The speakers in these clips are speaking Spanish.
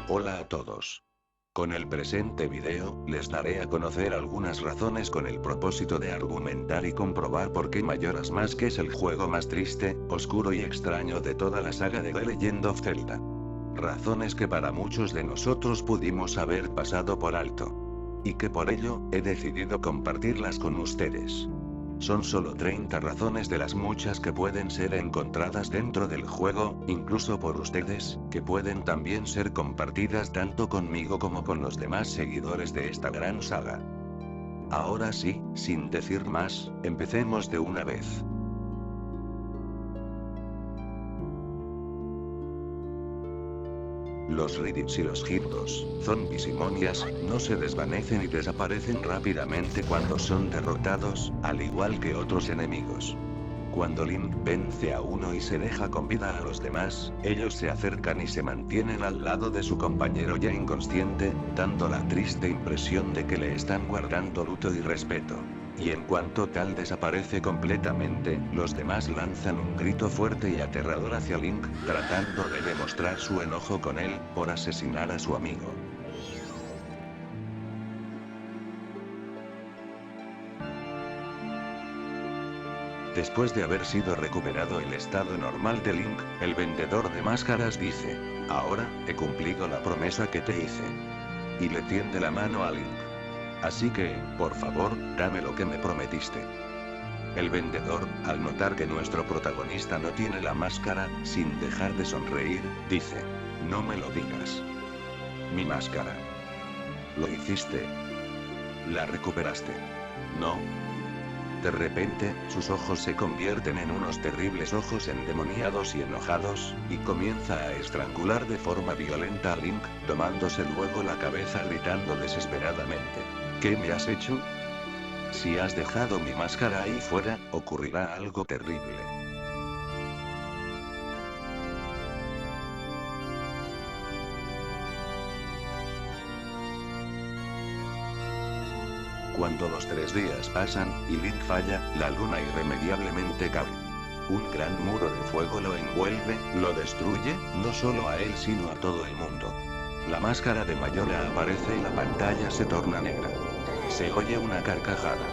Hola a todos. Con el presente video, les daré a conocer algunas razones con el propósito de argumentar y comprobar por qué Majora's Mask es el juego más triste, oscuro y extraño de toda la saga de The Legend of Zelda. Razones que para muchos de nosotros pudimos haber pasado por alto. Y que por ello, he decidido compartirlas con ustedes. Son solo 30 razones de las muchas que pueden ser encontradas dentro del juego, incluso por ustedes, que pueden también ser compartidas tanto conmigo como con los demás seguidores de esta gran saga. Ahora sí, sin decir más, empecemos de una vez. Los Riddick y los Gyarados, zombies y momias, no se desvanecen y desaparecen rápidamente cuando son derrotados, al igual que otros enemigos. Cuando Link vence a uno y se deja con vida a los demás, ellos se acercan y se mantienen al lado de su compañero ya inconsciente, dando la triste impresión de que le están guardando luto y respeto. Y en cuanto tal desaparece completamente, los demás lanzan un grito fuerte y aterrador hacia Link, tratando de demostrar su enojo con él, por asesinar a su amigo. Después de haber sido recuperado el estado normal de Link, el vendedor de máscaras dice: "Ahora, he cumplido la promesa que te hice". Y le tiende la mano a Link. Así que, por favor, dame lo que me prometiste. El vendedor, al notar que nuestro protagonista no tiene la máscara, sin dejar de sonreír, dice: "No me lo digas. Mi máscara. Lo hiciste. La recuperaste. No". De repente, sus ojos se convierten en unos terribles ojos endemoniados y enojados, y comienza a estrangular de forma violenta a Link, tomándose luego la cabeza gritando desesperadamente: "¿Qué me has hecho? Si has dejado mi máscara ahí fuera, ocurrirá algo terrible". Cuando los 3 días pasan, y Link falla, la luna irremediablemente cae. Un gran muro de fuego lo envuelve, lo destruye, no solo a él sino a todo el mundo. La máscara de Majora aparece y la pantalla se torna negra. Se oye una carcajada.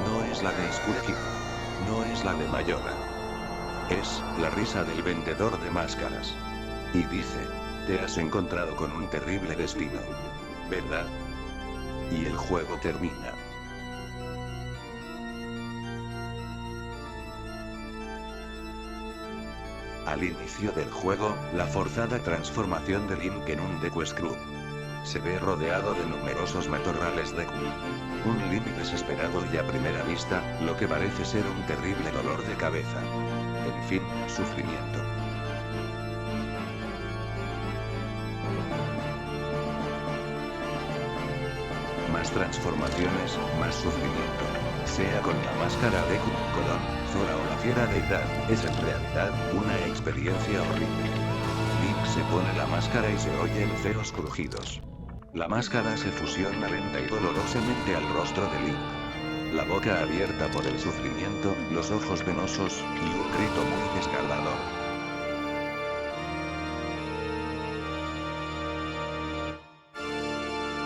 No es la de Squeaky. No es la de Majora. Es la risa del vendedor de máscaras. Y dice: "Te has encontrado con un terrible destino. ¿Verdad?". Y el juego termina. Al inicio del juego, la forzada transformación de Link en un Deku Screw. Se ve rodeado de numerosos matorrales Deku. Un Link desesperado y a primera vista, lo que parece ser un terrible dolor de cabeza. En fin, sufrimiento. Más transformaciones, más sufrimiento. Sea con la máscara de Colón, Zora o la fiera deidad, es en realidad una experiencia horrible. Link se pone la máscara y se oyen feos crujidos. La máscara se fusiona lenta y dolorosamente al rostro de Link. La boca abierta por el sufrimiento, los ojos venosos, y un grito muy desgarrador.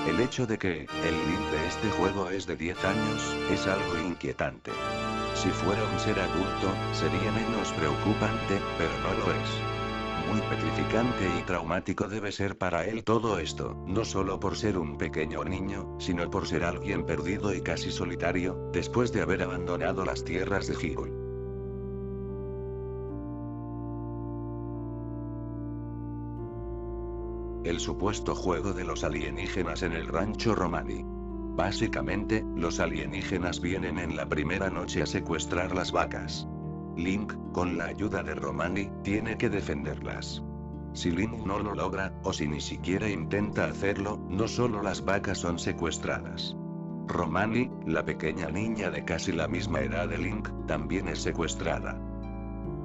El hecho de que el Link de este juego es de 10 años, es algo inquietante. Si fuera un ser adulto, sería menos preocupante, pero no lo es. Muy petrificante y traumático debe ser para él todo esto, no solo por ser un pequeño niño, sino por ser alguien perdido y casi solitario, después de haber abandonado las tierras de Hyrule. El supuesto juego de los alienígenas en el rancho Romani. Básicamente, los alienígenas vienen en la primera noche a secuestrar las vacas. Link, con la ayuda de Romani, tiene que defenderlas. Si Link no lo logra, o si ni siquiera intenta hacerlo, no solo las vacas son secuestradas. Romani, la pequeña niña de casi la misma edad de Link, también es secuestrada.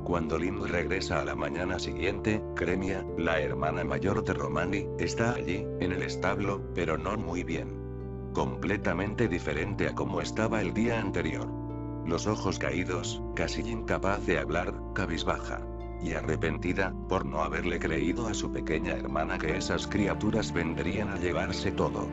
Cuando Link regresa a la mañana siguiente, Cremia, la hermana mayor de Romani, está allí, en el establo, pero no muy bien. Completamente diferente a como estaba el día anterior. Los ojos caídos, casi incapaz de hablar, cabizbaja. Y arrepentida, por no haberle creído a su pequeña hermana que esas criaturas vendrían a llevarse todo.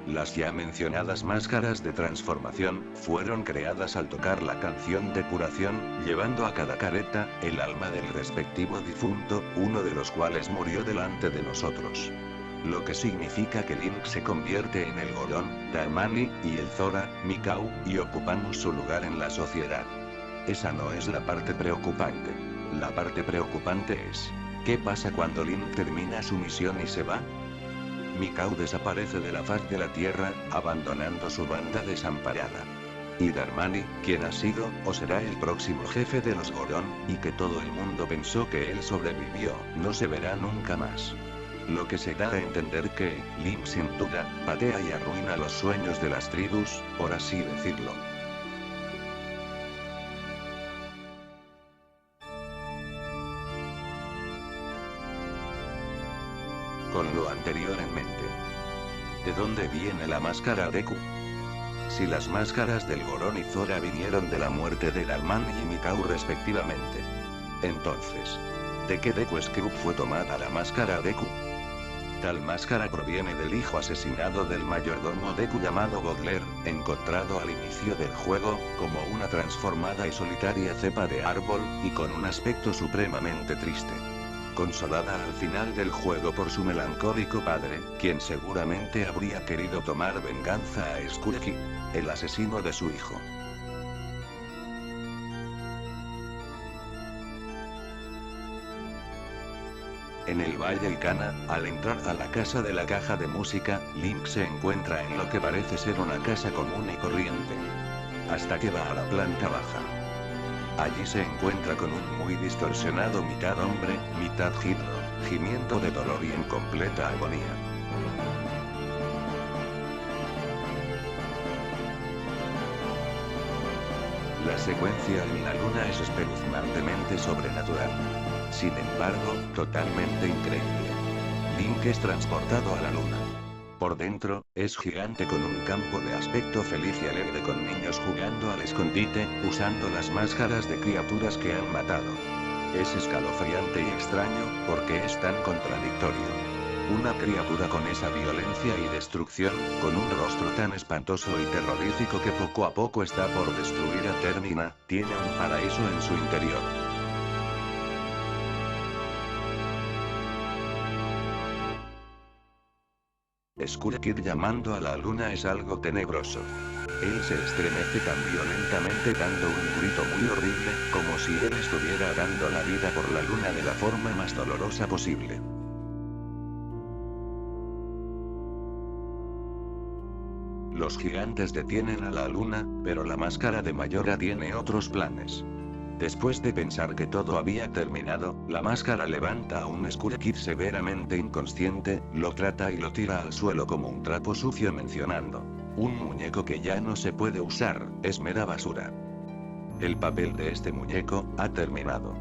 Las ya mencionadas máscaras de transformación, fueron creadas al tocar la canción de curación, llevando a cada careta, el alma del respectivo difunto, uno de los cuales murió delante de nosotros. Lo que significa que Link se convierte en el Gorón, Darmani, y el Zora, Mikau, y ocupamos su lugar en la sociedad. Esa no es la parte preocupante. La parte preocupante es, ¿qué pasa cuando Link termina su misión y se va? Mikau desaparece de la faz de la Tierra, abandonando su banda desamparada. Y Darmani, quien ha sido, o será el próximo jefe de los Gorón, y que todo el mundo pensó que él sobrevivió, no se verá nunca más. Lo que se da a entender que, Link sin duda, patea y arruina los sueños de las tribus, por así decirlo. Con lo anterior en mente, ¿de dónde viene la máscara Deku? Si las máscaras del Gorón y Zora vinieron de la muerte de Darman y Mikau respectivamente, entonces, ¿de qué Deku Script fue tomada la máscara Deku? Tal máscara proviene del hijo asesinado del mayordomo Deku llamado Godler, encontrado al inicio del juego, como una transformada y solitaria cepa de árbol, y con un aspecto supremamente triste. Consolada al final del juego por su melancólico padre, quien seguramente habría querido tomar venganza a Skull Kid, el asesino de su hijo. En el Valle Ikana, al entrar a la casa de la caja de música, Link se encuentra en lo que parece ser una casa común y corriente. Hasta que va a la planta baja. Allí se encuentra con un muy distorsionado mitad hombre, mitad Hydro, gimiendo de dolor y en completa agonía. La secuencia en la luna es espeluznantemente sobrenatural. Sin embargo, totalmente increíble. Link es transportado a la luna. Por dentro, es gigante con un campo de aspecto feliz y alegre con niños jugando al escondite, usando las máscaras de criaturas que han matado. Es escalofriante y extraño, porque es tan contradictorio. Una criatura con esa violencia y destrucción, con un rostro tan espantoso y terrorífico que poco a poco está por destruir a Termina, tiene un paraíso en su interior. Skull Kid llamando a la luna es algo tenebroso. Él se estremece tan violentamente dando un grito muy horrible, como si él estuviera dando la vida por la luna de la forma más dolorosa posible. Los gigantes detienen a la luna, pero la máscara de Mayora tiene otros planes. Después de pensar que todo había terminado, la máscara levanta a un Skull Kid severamente inconsciente, lo trata y lo tira al suelo como un trapo sucio mencionando: un muñeco que ya no se puede usar, es mera basura. El papel de este muñeco ha terminado.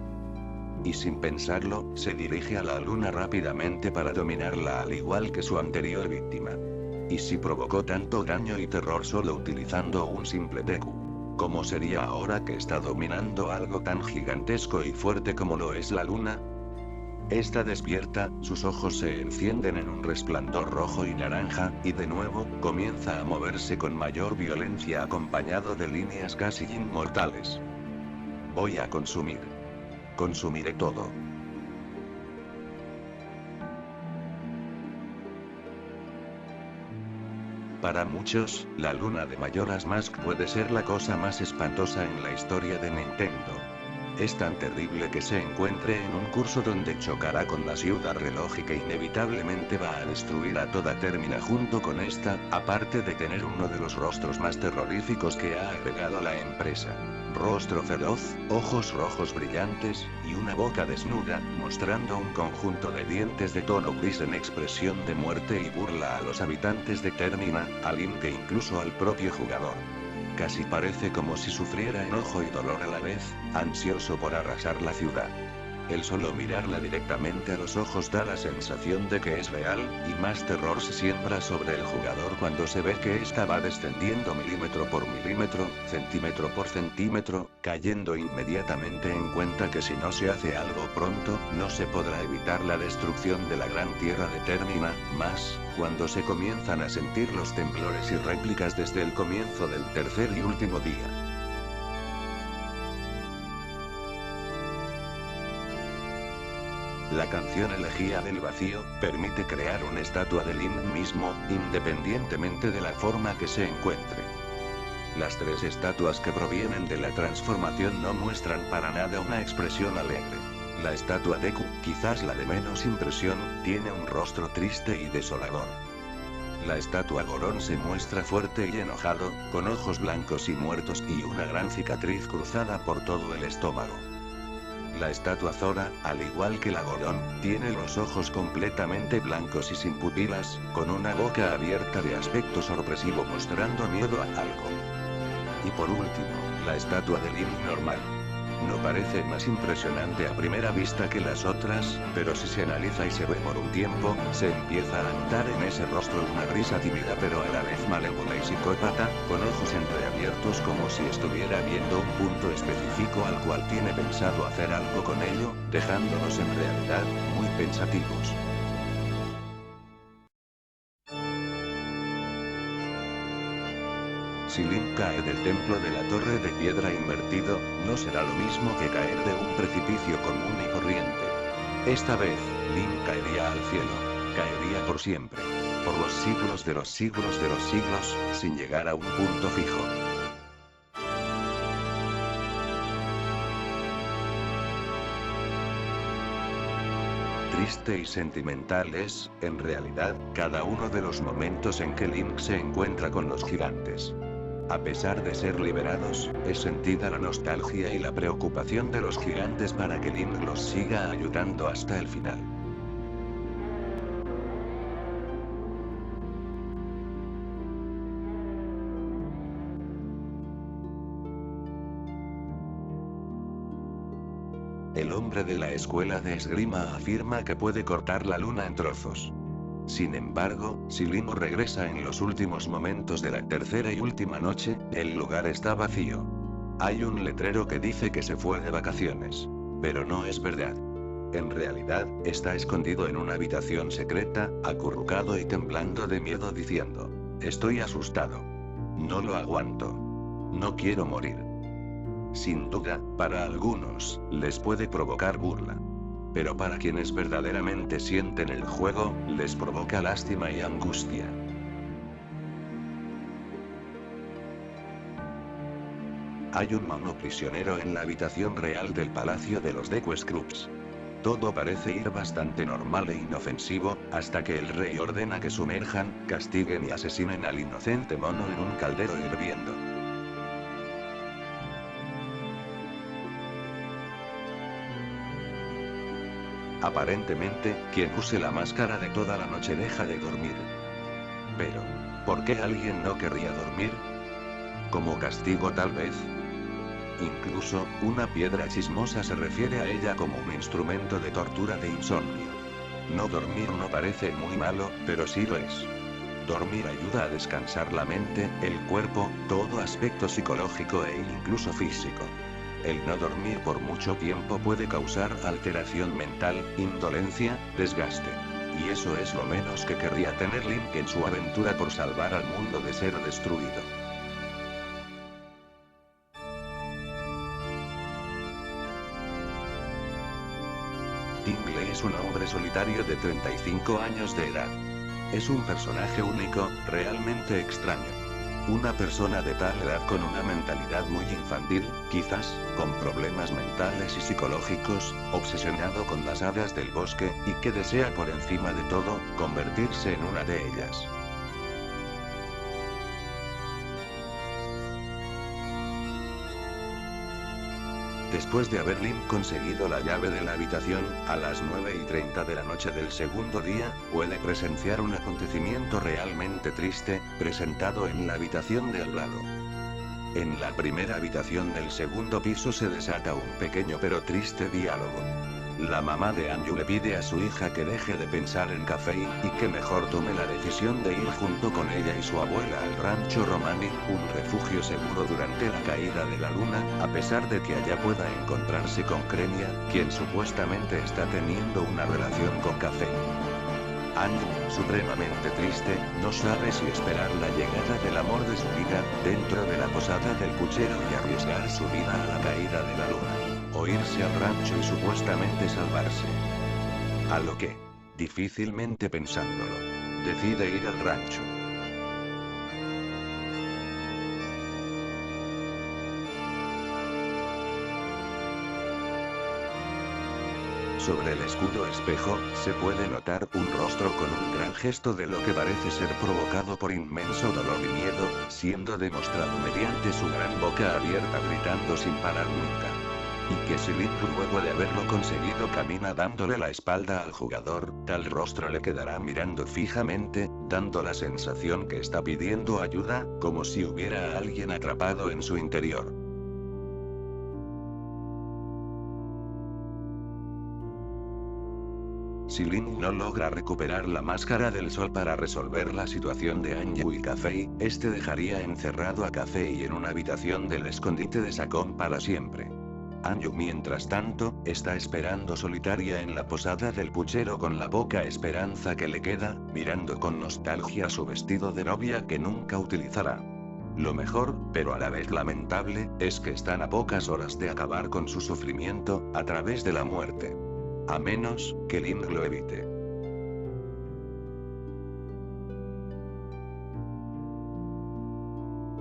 Y sin pensarlo, se dirige a la luna rápidamente para dominarla al igual que su anterior víctima. ¿Y si provocó tanto daño y terror solo utilizando un simple Deku? ¿Cómo sería ahora que está dominando algo tan gigantesco y fuerte como lo es la luna? Está despierta, sus ojos se encienden en un resplandor rojo y naranja, y de nuevo, comienza a moverse con mayor violencia acompañado de líneas casi inmortales. Voy a consumir. Consumiré todo. Para muchos, la luna de Majora's Mask puede ser la cosa más espantosa en la historia de Nintendo. Es tan terrible que se encuentre en un curso donde chocará con la ciudad reloj y que inevitablemente va a destruir a toda Termina junto con esta, aparte de tener uno de los rostros más terroríficos que ha agregado la empresa. Rostro feroz, ojos rojos brillantes, y una boca desnuda, mostrando un conjunto de dientes de tono gris en expresión de muerte y burla a los habitantes de Termina, al Link e incluso al propio jugador. Casi parece como si sufriera enojo y dolor a la vez, ansioso por arrasar la ciudad. El solo mirarla directamente a los ojos da la sensación de que es real, y más terror se siembra sobre el jugador cuando se ve que esta va descendiendo milímetro por milímetro, centímetro por centímetro, cayendo inmediatamente en cuenta que si no se hace algo pronto, no se podrá evitar la destrucción de la gran tierra de Termina, más, cuando se comienzan a sentir los temblores y réplicas desde el comienzo del tercer y último día. La canción Elegía del Vacío permite crear una estatua de Link mismo, independientemente de la forma que se encuentre. Las tres estatuas que provienen de la transformación no muestran para nada una expresión alegre. La estatua Deku, quizás la de menos impresión, tiene un rostro triste y desolador. La estatua Goron se muestra fuerte y enojado, con ojos blancos y muertos y una gran cicatriz cruzada por todo el estómago. La estatua Zora, al igual que la Goron, tiene los ojos completamente blancos y sin pupilas, con una boca abierta de aspecto sorpresivo mostrando miedo a algo. Y por último, la estatua de Link normal. No parece más impresionante a primera vista que las otras, pero si se analiza y se ve por un tiempo, se empieza a notar en ese rostro una risa tímida pero a la vez malévola y psicópata, con ojos entreabiertos como si estuviera viendo un punto específico al cual tiene pensado hacer algo con ello, dejándonos en realidad muy pensativos. Si Link cae del templo de la torre de piedra invertido, no será lo mismo que caer de un precipicio común y corriente. Esta vez, Link caería al cielo. Caería por siempre. Por los siglos de los siglos de los siglos, sin llegar a un punto fijo. Triste y sentimental es, en realidad, cada uno de los momentos en que Link se encuentra con los gigantes. A pesar de ser liberados, es sentida la nostalgia y la preocupación de los gigantes para que Link los siga ayudando hasta el final. El hombre de la escuela de esgrima afirma que puede cortar la luna en trozos. Sin embargo, si Link regresa en los últimos momentos de la tercera y última noche, el lugar está vacío. Hay un letrero que dice que se fue de vacaciones. Pero no es verdad. En realidad, está escondido en una habitación secreta, acurrucado y temblando de miedo diciendo: "Estoy asustado. No lo aguanto. No quiero morir". Sin duda, para algunos, les puede provocar burla. Pero para quienes verdaderamente sienten el juego, les provoca lástima y angustia. Hay un mono prisionero en la habitación real del palacio de los Deku Scrubs. Todo parece ir bastante normal e inofensivo, hasta que el rey ordena que sumerjan, castiguen y asesinen al inocente mono en un caldero hirviendo. Aparentemente, quien use la máscara de toda la noche deja de dormir. Pero, ¿por qué alguien no querría dormir? ¿Como castigo tal vez? Incluso, una piedra chismosa se refiere a ella como un instrumento de tortura de insomnio. No dormir no parece muy malo, pero sí lo es. Dormir ayuda a descansar la mente, el cuerpo, todo aspecto psicológico e incluso físico. El no dormir por mucho tiempo puede causar alteración mental, indolencia, desgaste. Y eso es lo menos que querría tener Link en su aventura por salvar al mundo de ser destruido. Tingle es un hombre solitario de 35 años de edad. Es un personaje único, realmente extraño. Una persona de tal edad con una mentalidad muy infantil, quizás, con problemas mentales y psicológicos, obsesionado con las hadas del bosque, y que desea por encima de todo, convertirse en una de ellas. Después de haber Link conseguido la llave de la habitación, a las 9:30 de la noche del segundo día, puede presenciar un acontecimiento realmente triste, presentado en la habitación de al lado. En la primera habitación del segundo piso se desata un pequeño pero triste diálogo. La mamá de Anju le pide a su hija que deje de pensar en Kafei, y que mejor tome la decisión de ir junto con ella y su abuela al rancho Romani, un refugio seguro durante la caída de la luna, a pesar de que allá pueda encontrarse con Krenia, quien supuestamente está teniendo una relación con Kafei. Anju, supremamente triste, no sabe si esperar la llegada del amor de su vida, dentro de la posada del puchero y arriesgar su vida a la caída de la luna, o irse al rancho y supuestamente salvarse. A lo que, difícilmente pensándolo, decide ir al rancho. Sobre el escudo espejo, se puede notar un rostro con un gran gesto de lo que parece ser provocado por inmenso dolor y miedo, siendo demostrado mediante su gran boca abierta gritando sin parar nunca. Y que si Link luego de haberlo conseguido camina dándole la espalda al jugador, tal rostro le quedará mirando fijamente, dando la sensación que está pidiendo ayuda, como si hubiera a alguien atrapado en su interior. Si Link no logra recuperar la máscara del sol para resolver la situación de Anju y Kafei, este dejaría encerrado a Kafei en una habitación del escondite de Sakon para siempre. Anju, mientras tanto, está esperando solitaria en la posada del puchero con la poca esperanza que le queda, mirando con nostalgia su vestido de novia que nunca utilizará. Lo mejor, pero a la vez lamentable, es que están a pocas horas de acabar con su sufrimiento, a través de la muerte. A menos que Link lo evite.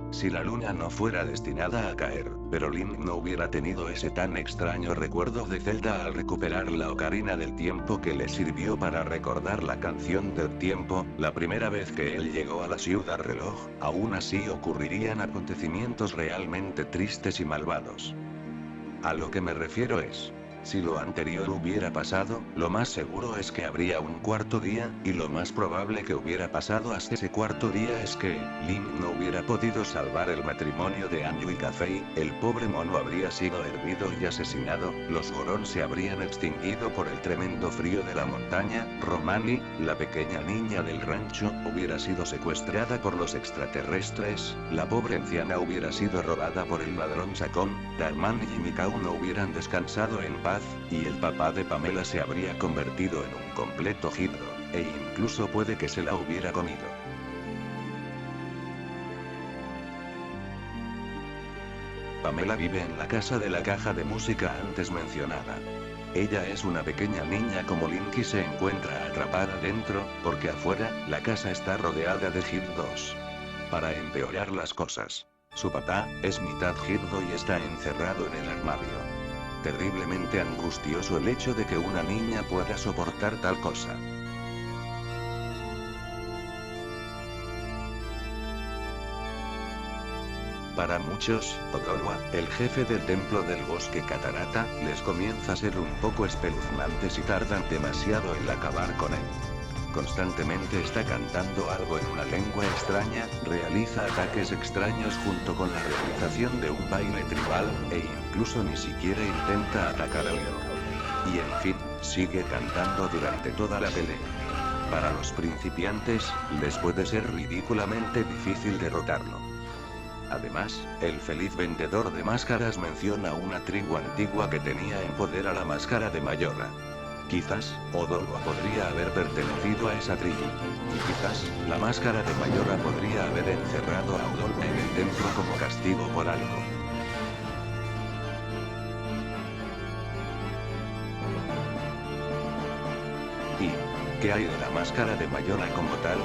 Si la luna no fuera destinada a caer, pero Link no hubiera tenido ese tan extraño recuerdo de Zelda al recuperar la ocarina del tiempo que le sirvió para recordar la canción del tiempo, la primera vez que él llegó a la ciudad reloj, aún así ocurrirían acontecimientos realmente tristes y malvados. A lo que me refiero es: si lo anterior hubiera pasado, lo más seguro es que habría un cuarto día, y lo más probable que hubiera pasado hasta ese cuarto día es que Link no hubiera podido salvar el matrimonio de Anju y Kafei, el pobre mono habría sido hervido y asesinado, los Goron se habrían extinguido por el tremendo frío de la montaña, Romani, la pequeña niña del rancho, hubiera sido secuestrada por los extraterrestres, la pobre anciana hubiera sido robada por el ladrón Sakon, Darman y Mikau no hubieran descansado en paz, y el papá de Pamela se habría convertido en un completo Hydro, e incluso puede que se la hubiera comido. Pamela vive en la casa de la caja de música antes mencionada. Ella es una pequeña niña como Link y se encuentra atrapada dentro, porque afuera, la casa está rodeada de Hydros. Para empeorar las cosas, su papá es mitad Hydro y está encerrado en el armario. Terriblemente angustioso el hecho de que una niña pueda soportar tal cosa. Para muchos, Odolwa, el jefe del templo del bosque Catarata, les comienza a ser un poco espeluznante si tardan demasiado en acabar con él. Constantemente está cantando algo en una lengua extraña, realiza ataques extraños junto con la realización de un baile tribal, e incluso ni siquiera intenta atacar a Leo. Y en fin, sigue cantando durante toda la pelea. Para los principiantes, les puede ser ridículamente difícil derrotarlo. Además, el feliz vendedor de máscaras menciona una tribu antigua que tenía en poder a la máscara de Mayora. Quizás, Odolwa podría haber pertenecido a esa tribu. Y quizás, la máscara de Mayora podría haber encerrado a Odolwa en el templo como castigo por algo. ¿Y qué hay de la máscara de Mayora como tal?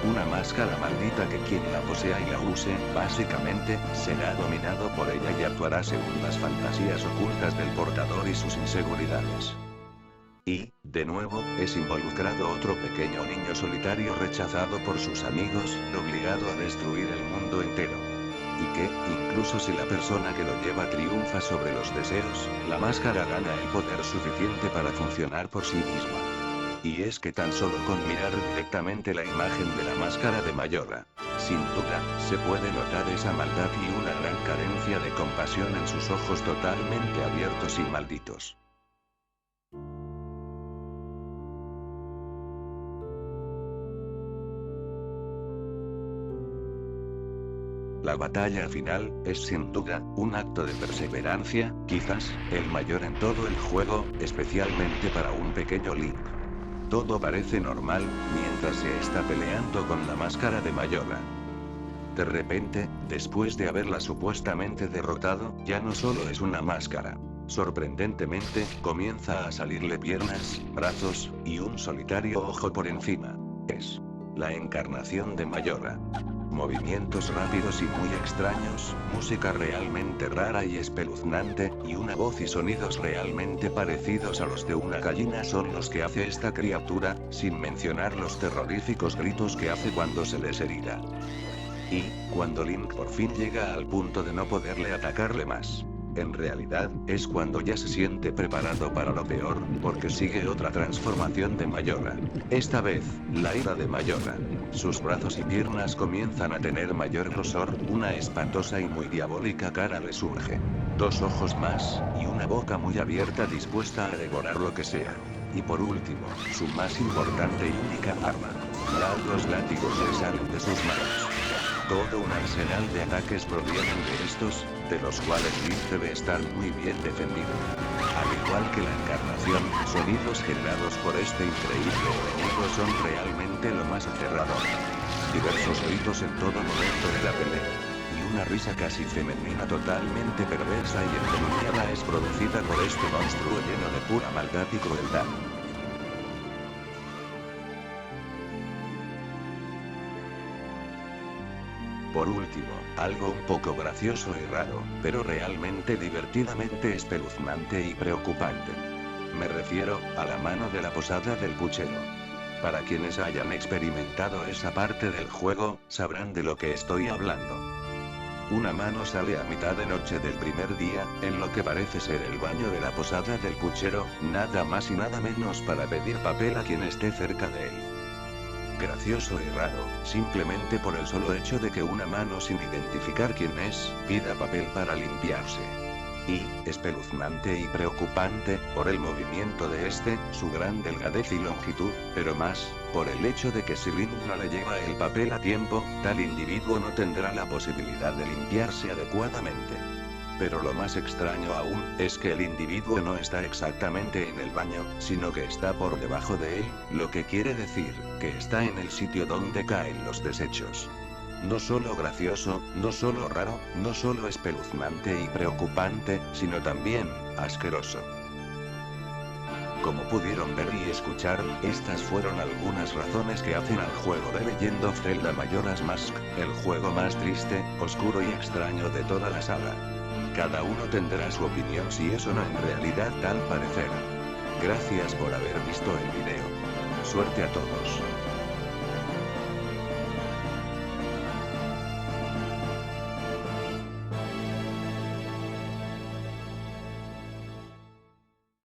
Una máscara maldita que quien la posea y la use, básicamente, será dominado por ella y actuará según las fantasías ocultas del portador y sus inseguridades. Y, de nuevo, es involucrado otro pequeño niño solitario rechazado por sus amigos, obligado a destruir el mundo entero. Y que, incluso si la persona que lo lleva triunfa sobre los deseos, la máscara gana el poder suficiente para funcionar por sí misma. Y es que tan solo con mirar directamente la imagen de la máscara de Mayora, sin duda, se puede notar esa maldad y una gran carencia de compasión en sus ojos totalmente abiertos y malditos. La batalla final es sin duda un acto de perseverancia, quizás el mayor en todo el juego, especialmente para un pequeño Link. Todo parece normal, mientras se está peleando con la máscara de Majora. De repente, después de haberla supuestamente derrotado, ya no solo es una máscara. Sorprendentemente, comienza a salirle piernas, brazos, y un solitario ojo por encima. Es la encarnación de Majora. Movimientos rápidos y muy extraños, música realmente rara y espeluznante, y una voz y sonidos realmente parecidos a los de una gallina son los que hace esta criatura, sin mencionar los terroríficos gritos que hace cuando se les herida. Y, cuando Link por fin llega al punto de no poderle atacarle más. En realidad, es cuando ya se siente preparado para lo peor, porque sigue otra transformación de Majora. Esta vez, la ira de Majora. Sus brazos y piernas comienzan a tener mayor grosor, una espantosa y muy diabólica cara le surge. 2 ojos más, y una boca muy abierta dispuesta a devorar lo que sea. Y por último, su más importante y única arma. Largos látigos le salen de sus manos. Todo un arsenal de ataques provienen de estos, de los cuales Link debe estar muy bien defendido. Al igual que la encarnación, sonidos generados por este increíble enemigo son realmente lo más aterrador. Diversos gritos en todo momento de la pelea. Y una risa casi femenina totalmente perversa y endemoniada es producida por este monstruo lleno de pura maldad y crueldad. Por último, algo un poco gracioso y raro, pero realmente divertidamente espeluznante y preocupante. Me refiero a la mano de la posada del puchero. Para quienes hayan experimentado esa parte del juego, sabrán de lo que estoy hablando. Una mano sale a mitad de noche del primer día, en lo que parece ser el baño de la posada del puchero, nada más y nada menos para pedir papel a quien esté cerca de él. Gracioso y raro, simplemente por el solo hecho de que una mano sin identificar quién es, pida papel para limpiarse. Y, espeluznante y preocupante, por el movimiento de este, su gran delgadez y longitud, pero más, por el hecho de que si Link no le lleva el papel a tiempo, tal individuo no tendrá la posibilidad de limpiarse adecuadamente. Pero lo más extraño aún, es que el individuo no está exactamente en el baño, sino que está por debajo de él, lo que quiere decir, que está en el sitio donde caen los desechos. No solo gracioso, no solo raro, no solo espeluznante y preocupante, sino también, asqueroso. Como pudieron ver y escuchar, estas fueron algunas razones que hacen al juego de Legend of Zelda Majora's Mask, el juego más triste, oscuro y extraño de toda la saga. Cada uno tendrá su opinión si es o no en realidad tal parecer. Gracias por haber visto el video. Suerte a todos.